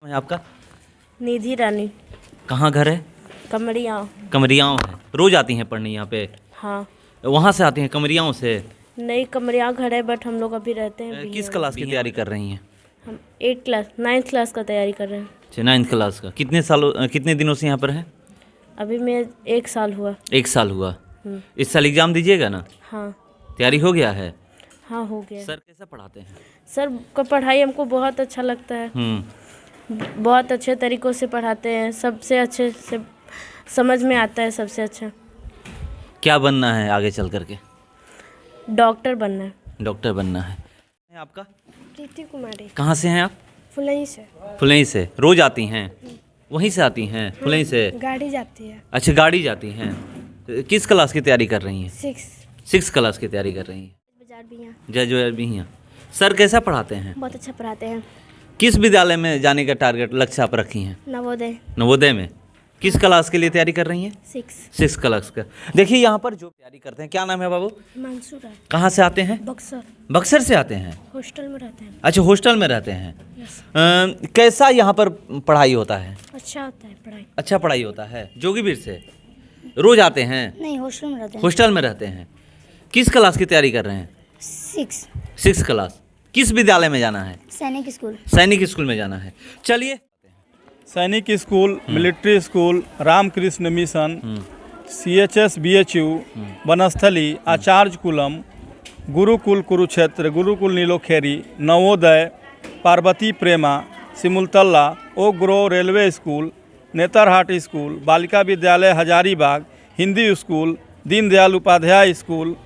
है आपका? निधि रानी। कहाँ घर है? कमरिया। कमरियाओं है। रोज आती हैं पढ़ने यहाँ पे? हाँ। वहाँ से आती हैं कमरियाओं से? नहीं, कमरिया घर है बट हम लोग अभी रहते हैं किस बिहिया क्लास की तैयारी कर रही हैं? में। हम 9th क्लास का तैयारी कर रहे हैं। अच्छा, 9th क्लास का। कितने दिनों से यहाँ पर है? अभी मैं 1 साल हुआ। 1 साल हुआ। इस साल एग्जाम दीजिएगा ना? हाँ। तैयारी हो गया है? हाँ, हो गया। सर कैसा पढ़ाते हैं? सर का पढ़ाई हमको बहुत अच्छा लगता है। बहुत अच्छे तरीक़ों से पढ़ाते हैं, सबसे अच्छे से समझ में आता है, सबसे अच्छा। क्या बनना है आगे चल करके? डॉक्टर बनना है। डॉक्टर बनना है। आपका? प्रीति कुमारी। कहाँ से हैं आप? फुलई से। फुलई से। रोज आती हैं? वहीं से आती हैं फुलई से? गाड़ी जाती है। अच्छा, गाड़ी जाती हैं। किस क्लास की तैयारी कर रही हैं? 6 क्लास की तैयारी कर रही हैं। बाजार भी हैं। जय बिहिया। सर कैसा पढ़ाते हैं? बहुत अच्छा पढ़ाते हैं। किस विद्यालय में जाने का टारगेट लक्ष्य आप रखी हैं? नवोदय। नवोदय में। किस क्लास के लिए तैयारी कर रही हैं? 6 क्लास का। देखिए यहाँ पर जो तैयारी करते हैं, क्या नाम है बाबू? मंसूरा। कहाँ से आते हैं? बक्सर। बक्सर से आते हैं? हॉस्टल में रहते हैं। अच्छा, हॉस्टल में रहते हैं। कैसा यहाँ पर पढ़ाई होता है? अच्छा होता है पढ़ाई। अच्छा पढ़ाई होता है। जोगीबीर से रोज आते हैं? नहीं, हॉस्टल में रहते हैं। हॉस्टल में रहते हैं। किस क्लास की तैयारी कर रहे हैं? 6 क्लास। किस विद्यालय में जाना है? सैनिक स्कूल। सैनिक स्कूल में जाना है। चलिए। Sainik school, military school, Ramakrishna Mission, CHS BHU, Vanasthali, Acharya Kulam, Gurukul Kurukshetra, Gurukul Nilokheri, Navodaya, Parvati Prema, Simultala, Oak Grove railway school, Netarhat school, Balika Vidyalaya Hazaribagh, Hindi school, Deendayal Upadhyay school,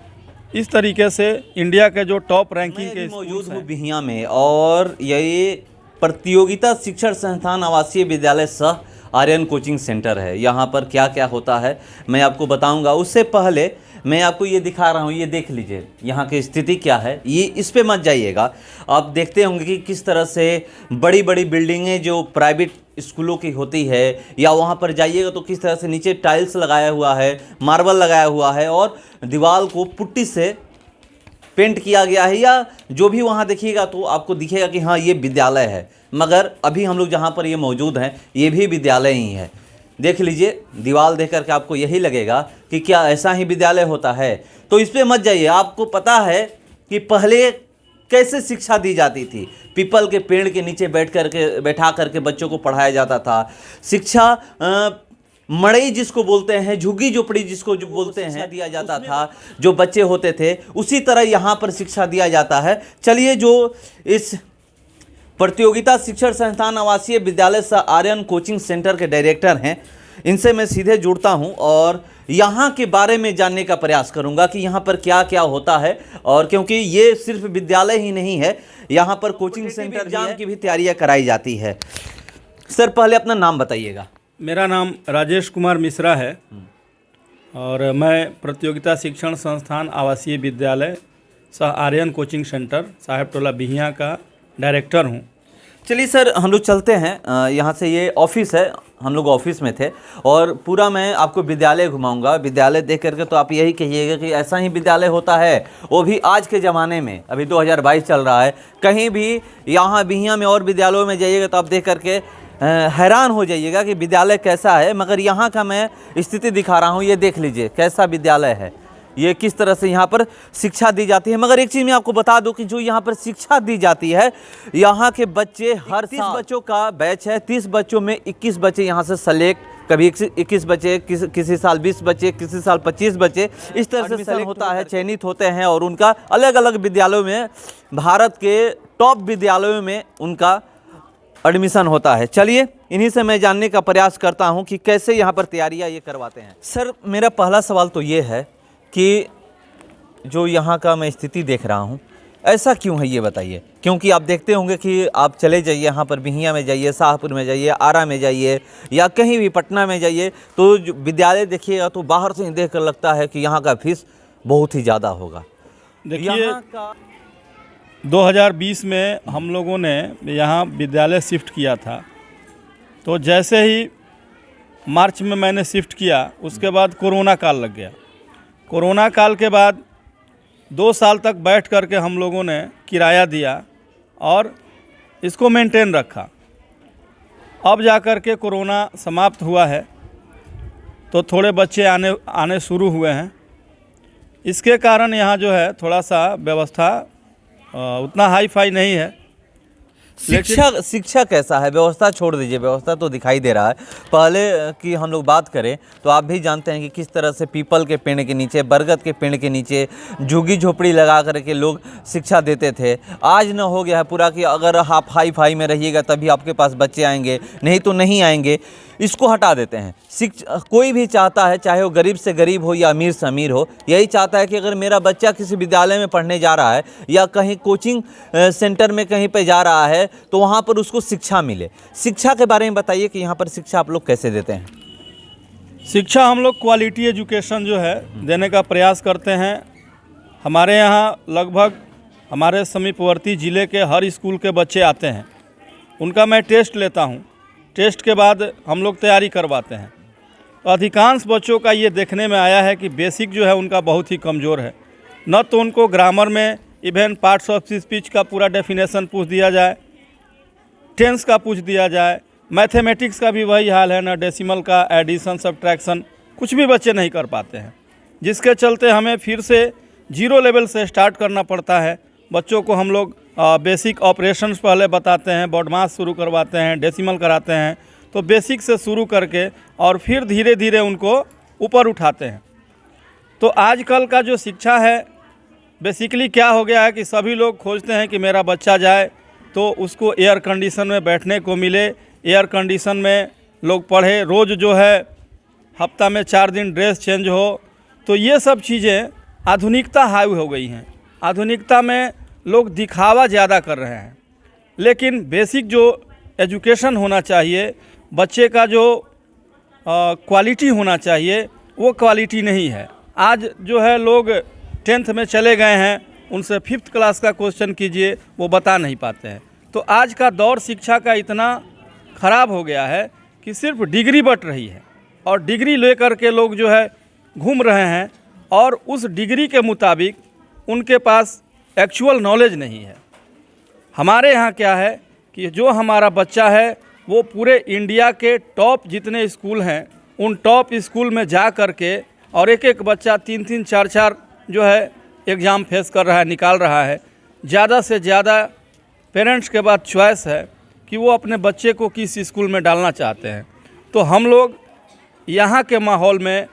इस तरीके से इंडिया के जो टॉप रैंकिंग के मौजूद हूँ बिहिया में, और ये प्रतियोगिता शिक्षण संस्थान आवासीय विद्यालय सह आर्यन कोचिंग सेंटर है। यहाँ पर क्या क्या होता है मैं आपको बताऊंगा। उससे पहले मैं आपको ये दिखा रहा हूँ, ये देख लीजिए यहाँ की स्थिति क्या है। ये इस पे मत जाइएगा, आप देखते होंगे कि किस तरह से बड़ी बड़ी बिल्डिंगें जो प्राइवेट स्कूलों की होती है, या वहाँ पर जाइएगा तो किस तरह से नीचे टाइल्स लगाया हुआ है, मार्बल लगाया हुआ है, और दीवार को पुट्टी से पेंट किया गया है, या जो भी वहाँ देखिएगा तो आपको दिखेगा कि हाँ ये विद्यालय है। मगर अभी हम लोग जहाँ पर ये मौजूद हैं ये भी विद्यालय ही है। देख लीजिए, दीवार देख करके आपको यही लगेगा कि क्या ऐसा ही विद्यालय होता है। तो इस पर मत जाइए। आपको पता है कि पहले कैसे शिक्षा दी जाती थी? पीपल के पेड़ के नीचे बैठा करके बच्चों को पढ़ाया जाता था। शिक्षा मड़ई जिसको बोलते हैं, झुग्गी झोपड़ी जिसको जो बोलते हैं, दिया जाता था। जो बच्चे होते थे उसी तरह यहाँ पर शिक्षा दिया जाता है। चलिए, जो इस प्रतियोगिता शिक्षण संस्थान आवासीय विद्यालय सह आर्यन कोचिंग सेंटर के डायरेक्टर हैं, इनसे मैं सीधे जुड़ता हूं और यहाँ के बारे में जानने का प्रयास करूंगा कि यहाँ पर क्या क्या होता है। और क्योंकि ये सिर्फ विद्यालय ही नहीं है, यहाँ पर कोचिंग सेंटर एग्जाम की भी तैयारियाँ कराई जाती है। सर पहले अपना नाम बताइएगा। मेरा नाम राजेश कुमार मिश्रा है और मैं प्रतियोगिता शिक्षण संस्थान आवासीय विद्यालय सह आर्यन कोचिंग सेंटर साहेब टोला बिहिया का डायरेक्टर हूँ। चलिए सर, हम लोग चलते हैं। यहाँ से ये ऑफिस है, हम लोग ऑफिस में थे, और पूरा मैं आपको विद्यालय घुमाऊंगा। विद्यालय देख करके तो आप यही कहिएगा कि ऐसा ही विद्यालय होता है, वो भी आज के ज़माने में। अभी 2022 चल रहा है। कहीं भी यहाँ बिहिया में और विद्यालयों में जाइएगा तो आप देख करके हैरान हो जाइएगा कि विद्यालय कैसा है। मगर यहाँ का मैं स्थिति दिखा रहा हूँ, ये देख लीजिए कैसा विद्यालय है, ये किस तरह से यहाँ पर शिक्षा दी जाती है। मगर एक चीज़ मैं आपको बता दूं कि जो यहाँ पर शिक्षा दी जाती है, यहाँ के बच्चे हर 30 बच्चों का बैच है। 30 बच्चों में 21 बच्चे यहाँ से सेलेक्ट, कभी 21 बच्चे, किसी साल 20 बच्चे, किसी साल 25 बच्चे, इस तरह से सेलेक्ट होता है, चयनित होते हैं, और उनका अलग अलग विद्यालयों में, भारत के टॉप विद्यालयों में उनका एडमिशन होता है। चलिए, इन्हीं से मैं जानने का प्रयास करता हूँ कि कैसे यहाँ पर तैयारियाँ ये करवाते हैं। सर मेरा पहला सवाल तो ये है कि जो यहाँ का मैं स्थिति देख रहा हूँ, ऐसा क्यों है ये बताइए। क्योंकि आप देखते होंगे कि आप चले जाइए यहाँ पर बिहिया में जाइए, शाहपुर में जाइए, आरा में जाइए, या कहीं भी पटना में जाइए, तो जो विद्यालय देखिएगा तो बाहर से ही देख कर लगता है कि यहाँ का फीस बहुत ही ज़्यादा होगा। देखिए, 2020 में हम लोगों ने यहाँ विद्यालय शिफ्ट किया था, तो जैसे ही मार्च में मैंने शिफ्ट किया, उसके बाद कोरोना काल लग गया। कोरोना काल के बाद 2 साल तक बैठ करके हम लोगों ने किराया दिया और इसको मेंटेन रखा। अब जाकर के कोरोना समाप्त हुआ है तो थोड़े बच्चे आने शुरू हुए हैं। इसके कारण यहाँ जो है थोड़ा सा व्यवस्था उतना हाई फाई नहीं है। शिक्षा कैसा है? व्यवस्था छोड़ दीजिए, व्यवस्था तो दिखाई दे रहा है। पहले की हम लोग बात करें तो आप भी जानते हैं कि किस तरह से पीपल के पेड़ के नीचे, बरगद के पेड़ के नीचे झुग्गी झोपड़ी लगा करके लोग शिक्षा देते थे। आज न हो गया है पूरा कि अगर आप हाई फाई में रहिएगा तभी आपके पास बच्चे आएंगे, नहीं तो नहीं आएंगे। इसको हटा देते हैं। कोई भी चाहता है, चाहे वो गरीब से गरीब हो या अमीर से अमीर हो, यही चाहता है कि अगर मेरा बच्चा किसी विद्यालय में पढ़ने जा रहा है या कहीं कोचिंग सेंटर में कहीं पे जा रहा है तो वहाँ पर उसको शिक्षा मिले। शिक्षा के बारे में बताइए कि यहाँ पर शिक्षा आप लोग कैसे देते हैं? शिक्षा हम लोग क्वालिटी एजुकेशन जो है देने का प्रयास करते हैं। हमारे यहाँ लगभग हमारे समीपवर्ती ज़िले के हर स्कूल के बच्चे आते हैं, उनका मैं टेस्ट लेता हूँ। टेस्ट के बाद हम लोग तैयारी करवाते हैं। तो अधिकांश बच्चों का ये देखने में आया है कि बेसिक जो है उनका बहुत ही कमज़ोर है। न तो उनको ग्रामर में इवन पार्ट्स ऑफ स्पीच का पूरा डेफिनेशन पूछ दिया जाए, टेंस का पूछ दिया जाए, मैथमेटिक्स का भी वही हाल है, ना डेसिमल का, एडिशन, सब्ट्रैक्शन, कुछ भी बच्चे नहीं कर पाते हैं। जिसके चलते हमें फिर से जीरो लेवल से स्टार्ट करना पड़ता है। बच्चों को हम लोग बेसिक ऑपरेशंस पहले बताते हैं, बोर्ड मास शुरू करवाते हैं, डेसिमल कराते हैं। तो बेसिक से शुरू करके और फिर धीरे धीरे उनको ऊपर उठाते हैं। तो आजकल का जो शिक्षा है बेसिकली क्या हो गया है कि सभी लोग खोजते हैं कि मेरा बच्चा जाए तो उसको एयर कंडीशन में बैठने को मिले, एयर कंडीशन में लोग पढ़े, रोज़ जो है हफ्ता में 4 दिन ड्रेस चेंज हो। तो ये सब चीज़ें आधुनिकता हावी हो गई हैं। आधुनिकता में लोग दिखावा ज़्यादा कर रहे हैं, लेकिन बेसिक जो एजुकेशन होना चाहिए, बच्चे का जो क्वालिटी होना चाहिए, वो क्वालिटी नहीं है। आज जो है लोग 10th में चले गए हैं, उनसे 5th क्लास का क्वेश्चन कीजिए वो बता नहीं पाते हैं। तो आज का दौर शिक्षा का इतना ख़राब हो गया है कि सिर्फ डिग्री बट रही है और डिग्री लेकर के लोग जो है घूम रहे हैं और उस डिग्री के मुताबिक उनके पास एक्चुअल नॉलेज नहीं है। हमारे यहाँ क्या है कि जो हमारा बच्चा है वो पूरे इंडिया के टॉप जितने स्कूल हैं उन टॉप स्कूल में जा कर के और एक एक बच्चा 3-3, 4-4 जो है एग्ज़ाम फेस कर रहा है, निकाल रहा है। ज़्यादा से ज़्यादा पेरेंट्स के बाद चॉइस है कि वो अपने बच्चे को किस स्कूल में डालना चाहते हैं। तो हम लोग यहाँ के माहौल में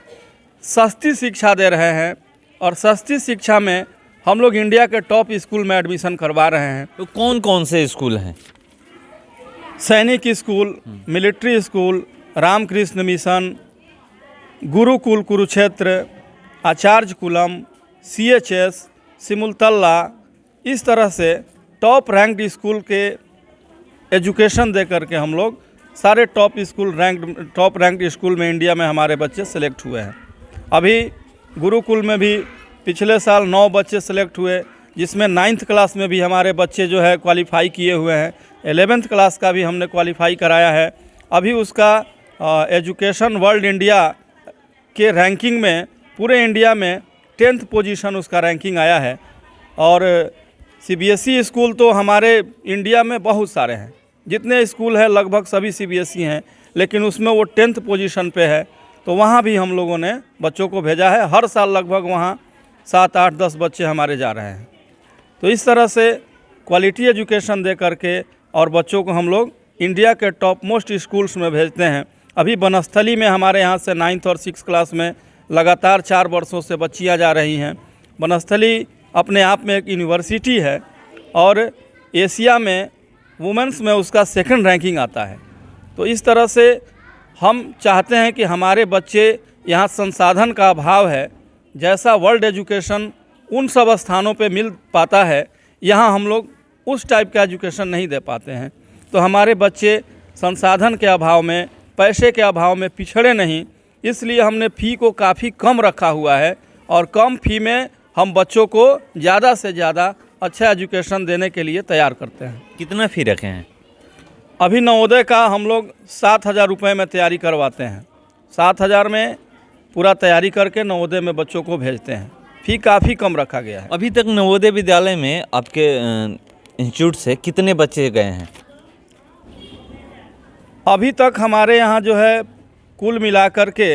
सस्ती शिक्षा दे रहे हैं और सस्ती शिक्षा में हम लोग इंडिया के टॉप स्कूल में एडमिशन करवा रहे हैं। तो कौन कौन से स्कूल हैं? Sainik school, military school, Ramakrishna Mission, Gurukul Kurukshetra, Acharya Kulam, CHS, Simultala, इस तरह से टॉप रैंक्ड स्कूल के एजुकेशन दे करके हम लोग सारे टॉप रैंक्ड स्कूल में इंडिया में हमारे बच्चे सेलेक्ट हुए हैं। अभी गुरुकुल में भी पिछले साल 9 बच्चे सेलेक्ट हुए, जिसमें 9th क्लास में भी हमारे बच्चे जो है क्वालिफाई किए हुए हैं। 11th क्लास का भी हमने क्वालिफाई कराया है। अभी उसका एजुकेशन वर्ल्ड इंडिया के रैंकिंग में पूरे इंडिया में 10th पोजीशन उसका रैंकिंग आया है। और CBSE स्कूल तो हमारे इंडिया में बहुत सारे हैं, जितने स्कूल हैं लगभग सभी CBSE हैं, लेकिन उसमें वो 10th पोजीशन पे है। तो वहाँ भी हम लोगों ने बच्चों को भेजा है। हर साल लगभग वहाँ 7, 8, 10 बच्चे हमारे जा रहे हैं। तो इस तरह से क्वालिटी एजुकेशन दे करके और बच्चों को हम लोग इंडिया के टॉप मोस्ट स्कूल्स में भेजते हैं। अभी बनस्थली में हमारे यहाँ से 9th और 6th क्लास में लगातार 4 वर्षों से बच्चियाँ जा रही हैं। बनस्थली अपने आप में एक यूनिवर्सिटी है और एशिया में वुमेंस में उसका 2nd रैंकिंग आता है। तो इस तरह से हम चाहते हैं कि हमारे बच्चे, यहाँ संसाधन का अभाव है, जैसा वर्ल्ड एजुकेशन उन सब स्थानों पे मिल पाता है, यहाँ हम लोग उस टाइप का एजुकेशन नहीं दे पाते हैं। तो हमारे बच्चे संसाधन के अभाव में, पैसे के अभाव में पिछड़े नहीं, इसलिए हमने फ़ी को काफ़ी कम रखा हुआ है और कम फ़ी में हम बच्चों को ज़्यादा से ज़्यादा अच्छा एजुकेशन देने के लिए तैयार करते हैं। कितना फ़ी रखे हैं? अभी नवोदय का हम लोग 7,000 रुपये में तैयारी करवाते हैं। 7,000 में पूरा तैयारी करके नवोदय में बच्चों को भेजते हैं। फ़ी काफ़ी कम रखा गया है। अभी तक नवोदय विद्यालय में आपके इंस्टीट्यूट से कितने बच्चे गए हैं? अभी तक हमारे यहाँ जो है कुल मिलाकर के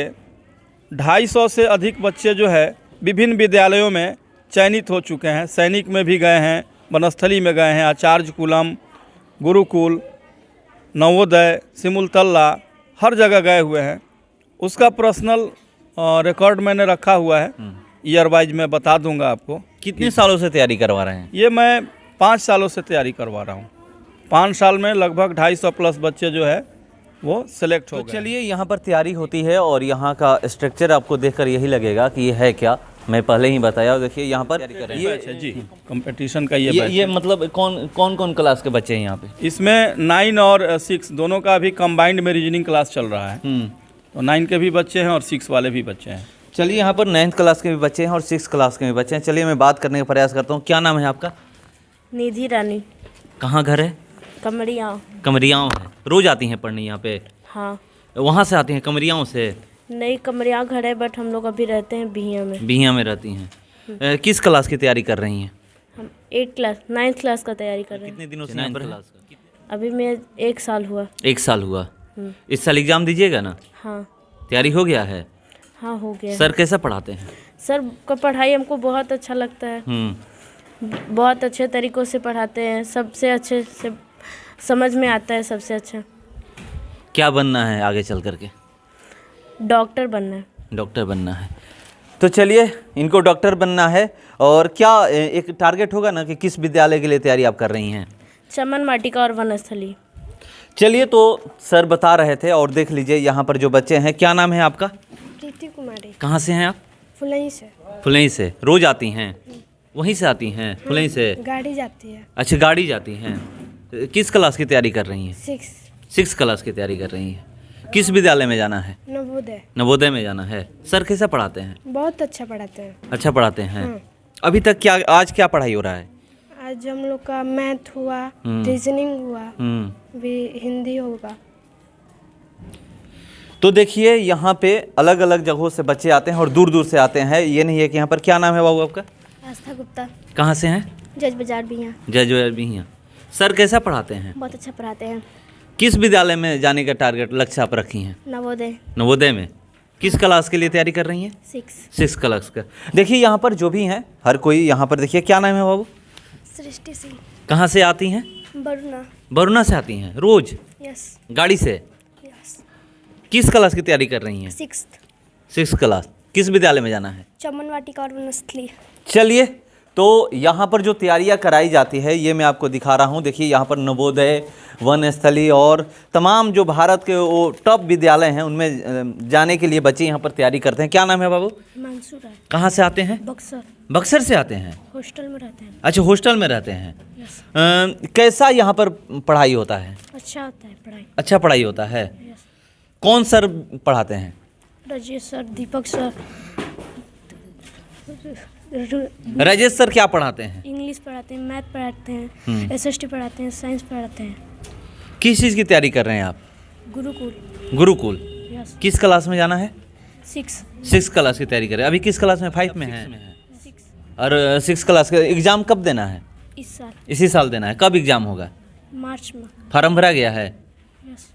250 से अधिक बच्चे जो है विभिन्न विद्यालयों में चयनित हो चुके हैं। सैनिक में भी गए हैं, वनस्थली में गए हैं, आचार्य कुलम, गुरुकुल, नवोदय, सिमुलतल्ला, हर जगह गए हुए हैं। उसका पर्सनल रिकॉर्ड मैंने रखा हुआ है, ईयर वाइज मैं बता दूंगा आपको। कितने सालों से तैयारी करवा रहे हैं? ये मैं 5 सालों से तैयारी करवा रहा हूँ। 5 साल में लगभग 250 प्लस बच्चे जो है वो सिलेक्ट हो तो गए। चलिए, यहाँ पर तैयारी होती है और यहाँ का स्ट्रक्चर आपको देखकर यही लगेगा कि ये है क्या। मैं पहले ही बताया। देखिए यहाँ पर ये बैच है जी, कंपटीशन का ये बैच ये मतलब कौन क्लास के बच्चे हैं यहाँ पे? इसमें 9 और 6 दोनों का अभी कंबाइंड में रीजनिंग क्लास चल रहा है। तो 9 के भी बच्चे हैं और 6 वाले भी बच्चे हैं। चलिए, यहाँ पर 9th क्लास के भी बच्चे हैं और 6th क्लास के भी बच्चे हैं। चलिए, मैं बात करने का प्रयास करता हूँ। क्या नाम है आपका? निधि रानी, कहाँ घर है? कमरिया। कमरियाओं है। रोज आती हैं पढ़ने यहाँ पे? हाँ। वहाँ से आती हैं कमरियाओं से? नहीं, कमरिया घर है, बट हम लोग अभी रहते हैं बिहिया में। बिहिया में रहती हैं। किस क्लास की तैयारी कर रही हैं? हम 9th क्लास का तैयारी कर रहे हैं। कितने दिनों से 9th क्लास का? अभी मैं 1 साल हुआ। 1 साल हुआ। इस साल एग्जाम दीजिएगा ना? हाँ। तैयारी हो गया है? हाँ, हो गया। सर कैसा पढ़ाते हैं? सर का पढ़ाई हमको बहुत अच्छा लगता है। बहुत अच्छे तरीक़ों से पढ़ाते हैं, सबसे अच्छे से समझ में आता है, सबसे अच्छा। क्या बनना है आगे चल करके? डॉक्टर बनना है। डॉक्टर बनना है। तो चलिए, इनको डॉक्टर बनना है। और क्या एक टारगेट होगा ना कि किस विद्यालय के लिए तैयारी आप कर रही हैं? चमन वाटिका और वनस्थली। चलिए, तो सर बता रहे थे और देख लीजिए यहाँ पर जो बच्चे हैं। क्या नाम है आपका? प्रीति कुमारी। कहाँ से हैं आप? फुलई से। फुलई से। रोज आती हैं? वहीं से आती हैं फुलई से? गाड़ी जाती है। अच्छा, गाड़ी जाती हैं। किस क्लास की तैयारी कर रही हैं? 6 क्लास की तैयारी कर रही हैं। किस विद्यालय में जाना है? नवोदय। नवोदय में जाना है। सर कैसा पढ़ाते हैं? बहुत अच्छा पढ़ाते हैं। अच्छा पढ़ाते हैं। अभी तक क्या आज क्या पढ़ाई हो रहा है? आज हम लोग का मैथ हुआ, रीजनिंग हुआ, भी हिंदी होगा। तो देखिए, यहाँ पे अलग अलग जगहों से बच्चे आते हैं और दूर दूर से आते हैं। ये नहीं है कि यहाँ पर। क्या नाम है बाबू आपका? आस्था गुप्ता। कहाँ से हैं? जज बाजार भी हैं। जज बाजार भी हैं। सर कैसा पढ़ाते हैं? बहुत अच्छा पढ़ाते हैं। किस विद्यालय में जाने का टारगेट लक्ष्य आप रखी हैं? नवोदय। नवोदय में। किस क्लास के लिए तैयारी कर रही हैं? 6 क्लास का। देखिए यहाँ पर जो भी हैं, हर कोई यहाँ पर। देखिए, क्या नाम है बाबू? सृष्टि सिंह। कहाँ से आती हैं? बरुना। बरुना से आती हैं रोज? यस। गाड़ी से? यस। किस क्लास की तैयारी कर रही हैं? 6th class. किस विद्यालय में जाना है? चमन वाटिका और वनस्थली। चलिए, तो यहाँ पर जो तैयारियाँ कराई जाती है ये मैं आपको दिखा रहा हूँ। देखिए यहाँ पर नवोदय, वनस्थली और तमाम जो भारत के वो टॉप विद्यालय हैं उनमें जाने के लिए बच्चे यहाँ पर तैयारी करते हैं। क्या नाम है बाबू? मंसूर है। कहाँ से आते हैं? बक्सर। बक्सर से आते हैं? हॉस्टल में रहते हैं। अच्छा, हॉस्टल में रहते हैं। यस। कैसा यहाँ पर पढ़ाई होता है? अच्छा होता है पढ़ाई। अच्छा पढ़ाई होता है। यस। कौन सर पढ़ाते हैं? राजेश सर, दीपक सर। राजेश सर क्या पढ़ाते हैं? इंग्लिश पढ़ाते हैं, मैथ पढ़ाते हैं, एसएसटी पढ़ाते हैं, साइंस पढ़ाते हैं। किस चीज़ की तैयारी कर रहे हैं आप? गुरुकुल। गुरुकुल। यस। किस क्लास में जाना है? 6 क्लास की तैयारी कर रहे हैं। अभी किस क्लास में? 5 में है। 6 और 6 क्लास का एग्ज़ाम कब देना है? इस साल इसी साल देना है। कब एग्ज़ाम होगा? मार्च में। फॉर्म भरा गया है? यस।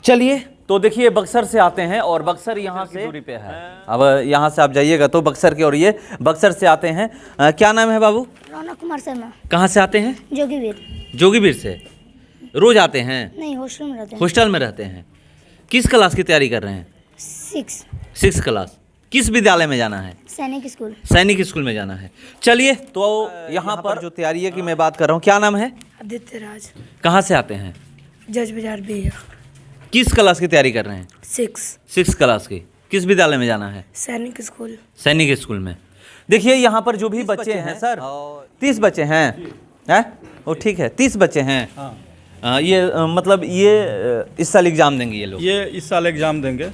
चलिए, तो देखिए बक्सर से आते हैं और बक्सर यहाँ से दूरी पे है। अब यहाँ से आप जाइएगा तो बक्सर की ओर, ये बक्सर से आते हैं। क्या नाम है बाबू? रौनक कुमार शर्मा। कहाँ से आते हैं? जोगीवीर। जोगीवीर से। रोज आते हैं? नहीं, हॉस्टल में रहते हैं। हॉस्टल में रहते हैं। किस क्लास की तैयारी कर रहे हैं? 6 क्लास। किस विद्यालय में जाना है? सैनिक स्कूल। सैनिक स्कूल में जाना है। चलिए, तो यहाँ पर जो तैयारी है कि मैं बात कर रहा हूँ। क्या नाम है? आदित्य राज। कहाँ से आते हैं? जज बाजार भी है। किस क्लास की तैयारी कर रहे हैं? 6 क्लास की। किस विद्यालय में जाना है? सैनिक स्कूल। सैनिक स्कूल में। देखिए यहाँ पर जो भी बच्चे हैं सर, 30 बच्चे हैं। वो ठीक है, 30 बच्चे हैं। ये मतलब ये इस साल एग्जाम देंगे ये लोग? ये इस साल एग्जाम देंगे।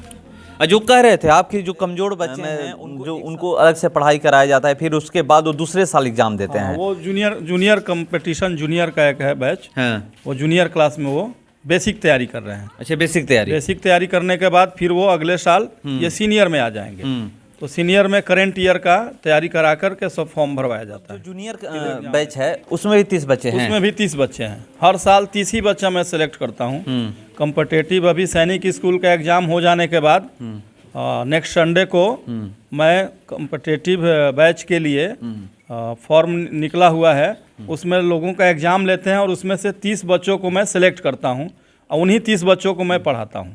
जो कह रहे थे आपके जो कमजोर बच्चे हैं जो उनको अलग से पढ़ाई कराया जाता है, फिर उसके बाद वो दूसरे साल एग्जाम देते हैं। वो जूनियर कंपटीशन जूनियर का एक है बैच। हाँ। वो जूनियर क्लास में वो बेसिक तैयारी कर रहे हैं। अच्छा, बेसिक तैयारी करने के बाद फिर वो अगले साल ये सीनियर में आ जाएंगे। तो सीनियर में करंट ईयर का तैयारी करा कर के सब फॉर्म भरवाया जाता है। जूनियर बैच है उसमें भी 30 बच्चे हैं? उसमें भी 30 बच्चे हैं। हर साल 30 ही बच्चा मैं सिलेक्ट करता हूँ। कॉम्पिटिटिव अभी सैनिक स्कूल का एग्ज़ाम हो जाने के बाद नेक्स्ट संडे को मैं कॉम्पिटिटिव बैच के लिए फॉर्म निकला हुआ है, उसमें लोगों का एग्ज़ाम लेते हैं और उसमें से 30 बच्चों को मैं सेलेक्ट करता हूं और उन्हीं 30 बच्चों को मैं पढ़ाता हूं।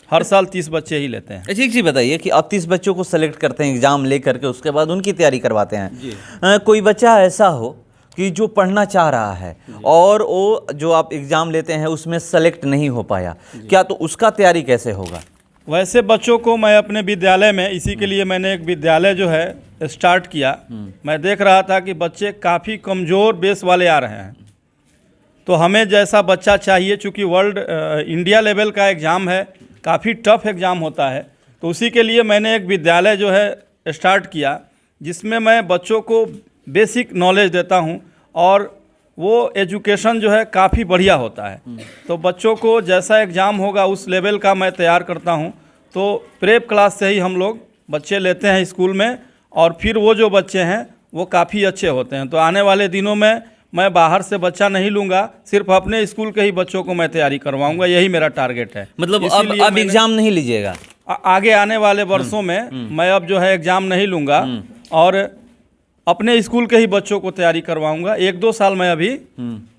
हर साल 30 बच्चे ही लेते हैं। अच्छा, एक चीज़ बताइए कि आप 30 बच्चों को सेलेक्ट करते हैं एग्ज़ाम ले करके, उसके बाद उनकी तैयारी करवाते हैं। कोई बच्चा ऐसा हो कि जो पढ़ना चाह रहा है और वो जो आप एग्ज़ाम लेते हैं उसमें सेलेक्ट नहीं हो पाया, क्या तो उसका तैयारी कैसे होगा? वैसे बच्चों को मैं अपने विद्यालय में, इसी के लिए मैंने एक विद्यालय जो है स्टार्ट किया। मैं देख रहा था कि बच्चे काफ़ी कमज़ोर बेस वाले आ रहे हैं, तो हमें जैसा बच्चा चाहिए, चूँकि इंडिया लेवल का एग्ज़ाम है, काफ़ी टफ एग्ज़ाम होता है, तो उसी के लिए मैंने एक विद्यालय जो है स्टार्ट किया, जिसमें मैं बच्चों को बेसिक नॉलेज देता हूं और वो एजुकेशन जो है काफ़ी बढ़िया होता है। तो बच्चों को जैसा एग्ज़ाम होगा उस लेवल का मैं तैयार करता हूं। तो प्रेप क्लास से ही हम लोग बच्चे लेते हैं स्कूल में, और फिर वो जो बच्चे हैं वो काफ़ी अच्छे होते हैं। तो आने वाले दिनों में मैं बाहर से बच्चा नहीं लूँगा, सिर्फ अपने स्कूल के ही बच्चों को मैं तैयारी करवाऊँगा, यही मेरा टारगेट है। मतलब अब एग्ज़ाम नहीं लीजिएगा? आगे आने वाले वर्षों में मैं अब जो है एग्ज़ाम नहीं लूँगा और अपने स्कूल के ही बच्चों को तैयारी करवाऊँगा। 1-2 साल मैं अभी,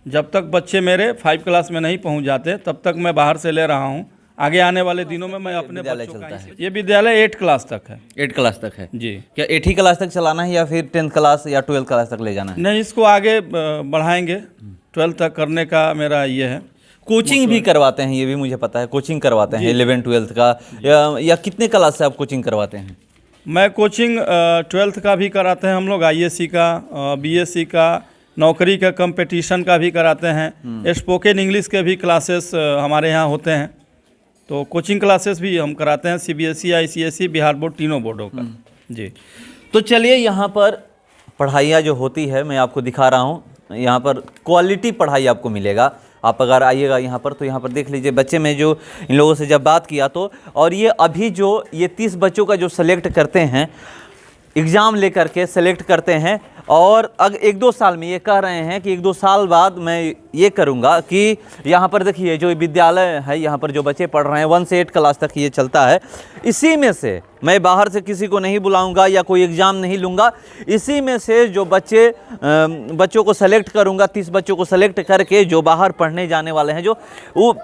जब तक बच्चे मेरे 5 क्लास में नहीं पहुँच जाते तब तक मैं बाहर से ले रहा हूँ। आगे आने वाले दिनों में मैं अपने बच्चों का ये विद्यालय 8 क्लास तक है। 8 क्लास तक है जी। क्या 8 ही क्लास तक चलाना है या फिर 10th क्लास या 12th क्लास तक ले जाना है? नहीं, इसको आगे बढ़ाएंगे, 12 तक करने का मेरा ये है। कोचिंग भी करवाते हैं, ये भी मुझे पता है, कोचिंग करवाते हैं 11th-12th का, या कितने क्लास से आप कोचिंग करवाते हैं? मैं कोचिंग 12th का भी कराते हैं हम लोग, ISC का, BSc का, नौकरी का, कंपटीशन का भी कराते हैं, स्पोकन इंग्लिश के भी क्लासेस हमारे यहाँ होते हैं। तो कोचिंग क्लासेस भी हम कराते हैं, CBSE, ICSE, बिहार बोर्ड, तीनों बोर्डों का। जी। तो चलिए, यहाँ पर पढ़ाइयाँ जो होती है मैं आपको दिखा रहा हूँ। यहाँ पर क्वालिटी पढ़ाई आपको मिलेगा। आप अगर आइएगा यहाँ पर तो यहाँ पर देख लीजिए, बच्चे में जो इन लोगों से जब बात किया तो, और ये अभी जो ये 30 बच्चों का जो सेलेक्ट करते हैं, एग्ज़ाम लेकर के सेलेक्ट करते हैं, और अगर 1-2 साल में ये कह रहे हैं कि 1-2 साल बाद मैं ये करूँगा कि यहाँ पर देखिए जो विद्यालय है, यहाँ पर जो बच्चे पढ़ रहे हैं 1 से 8 क्लास तक ये चलता है, इसी में से मैं बाहर से किसी को नहीं बुलाऊंगा या कोई एग्ज़ाम नहीं लूँगा, इसी में से जो बच्चों को सेलेक्ट करूँगा, 30 बच्चों को सेलेक्ट करके जो बाहर पढ़ने जाने वाले हैं, जो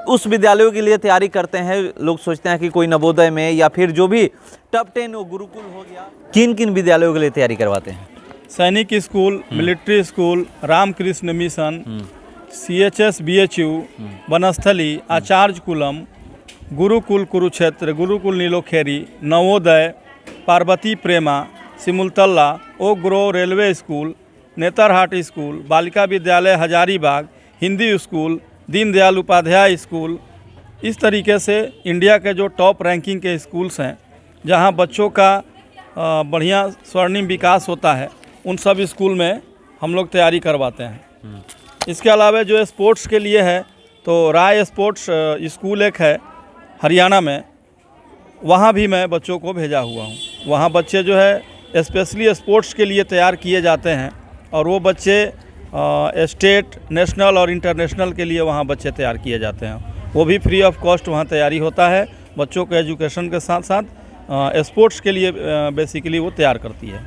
उस विद्यालयों के लिए तैयारी करते हैं। लोग सोचते हैं कि कोई नवोदय में या फिर जो भी टॉप 10 हो, गुरुकुल हो गया। किन किन विद्यालयों के लिए तैयारी करवाते हैं? Sainik school, military school, Ramakrishna Mission, CHS BHU, Vanasthali, Acharya Kulam, Gurukul Kurukshetra, Gurukul Nilokheri, Navodaya, Parvati Prema, Simultala, Oak Grove railway school, Netarhat school, Balika Vidyalaya Hazaribagh, Hindi school, Deendayal Upadhyay school. इस तरीके से इंडिया के जो टॉप रैंकिंग के स्कूल्स हैं, जहां बच्चों का बढ़िया स्वर्णिम विकास होता है, उन सब स्कूल में हम लोग तैयारी करवाते हैं। इसके अलावा जो स्पोर्ट्स के लिए है, तो राय स्पोर्ट्स स्कूल एक है हरियाणा में, वहाँ भी मैं बच्चों को भेजा हुआ हूँ। वहाँ बच्चे जो है स्पेशली स्पोर्ट्स के लिए तैयार किए जाते हैं, और वो बच्चे स्टेट, नेशनल और इंटरनेशनल के लिए वहाँ बच्चे तैयार किए जाते हैं। वो भी फ्री ऑफ कॉस्ट वहाँ तैयारी होता है। बच्चों के एजुकेशन के साथ साथ स्पोर्ट्स के लिए बेसिकली वो तैयार करती है।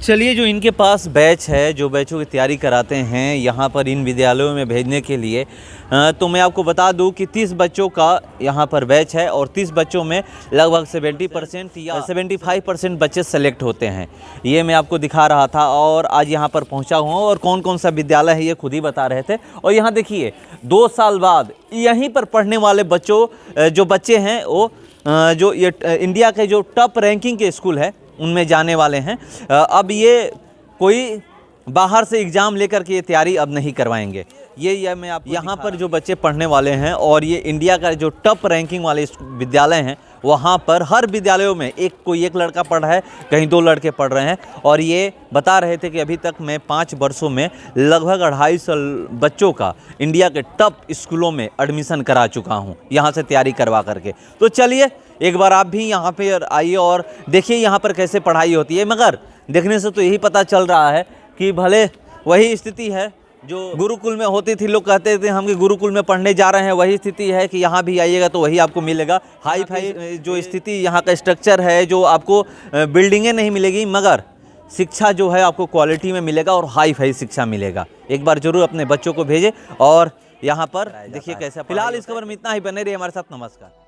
चलिए, जो इनके पास बैच है, जो बैचों की तैयारी कराते हैं यहाँ पर इन विद्यालयों में भेजने के लिए, तो मैं आपको बता दूं कि 30 बच्चों का यहाँ पर बैच है, और 30 बच्चों में लगभग 70% या 75% बच्चे सेलेक्ट होते हैं। ये मैं आपको दिखा रहा था, और आज यहाँ पर पहुँचा हुआ हूँ, और कौन कौन सा विद्यालय है ये खुद ही बता रहे थे। और यहाँ देखिए, 2 साल बाद यहीं पर पढ़ने वाले जो बच्चे हैं, वो जो ये इंडिया के जो टॉप रैंकिंग के स्कूल है उनमें जाने वाले हैं। अब ये कोई बाहर से एग्ज़ाम लेकर के ये तैयारी अब नहीं करवाएंगे। ये मैं आप यहाँ पर जो बच्चे पढ़ने वाले हैं, और ये इंडिया का जो टॉप रैंकिंग वाले विद्यालय हैं, वहाँ पर हर विद्यालयों में कोई एक लड़का पढ़ रहा है, कहीं 2 लड़के पढ़ रहे हैं। और ये बता रहे थे कि अभी तक मैं 5 वर्षों में लगभग 250 बच्चों का इंडिया के टॉप स्कूलों में एडमिशन करा चुका हूँ, यहाँ से तैयारी करवा करके। तो चलिए, एक बार आप भी यहाँ पे आइए और देखिए यहाँ पर कैसे पढ़ाई होती है। मगर देखने से तो यही पता चल रहा है कि भले वही स्थिति है, जो गुरुकुल में होती थी, लोग कहते थे हम कि गुरुकुल में पढ़ने जा रहे हैं, वही स्थिति है कि यहाँ भी आइएगा तो वही आपको मिलेगा। हाई फाई जो स्थिति यहाँ का स्ट्रक्चर है, जो आपको बिल्डिंगें नहीं मिलेगी मगर शिक्षा जो है आपको क्वालिटी में मिलेगा और हाई फाई शिक्षा मिलेगा। एक बार जरूर अपने बच्चों को भेजें और यहाँ पर देखिए कैसा। फिलहाल इस खबर में इतना ही, बने रहिए हमारे साथ। नमस्कार।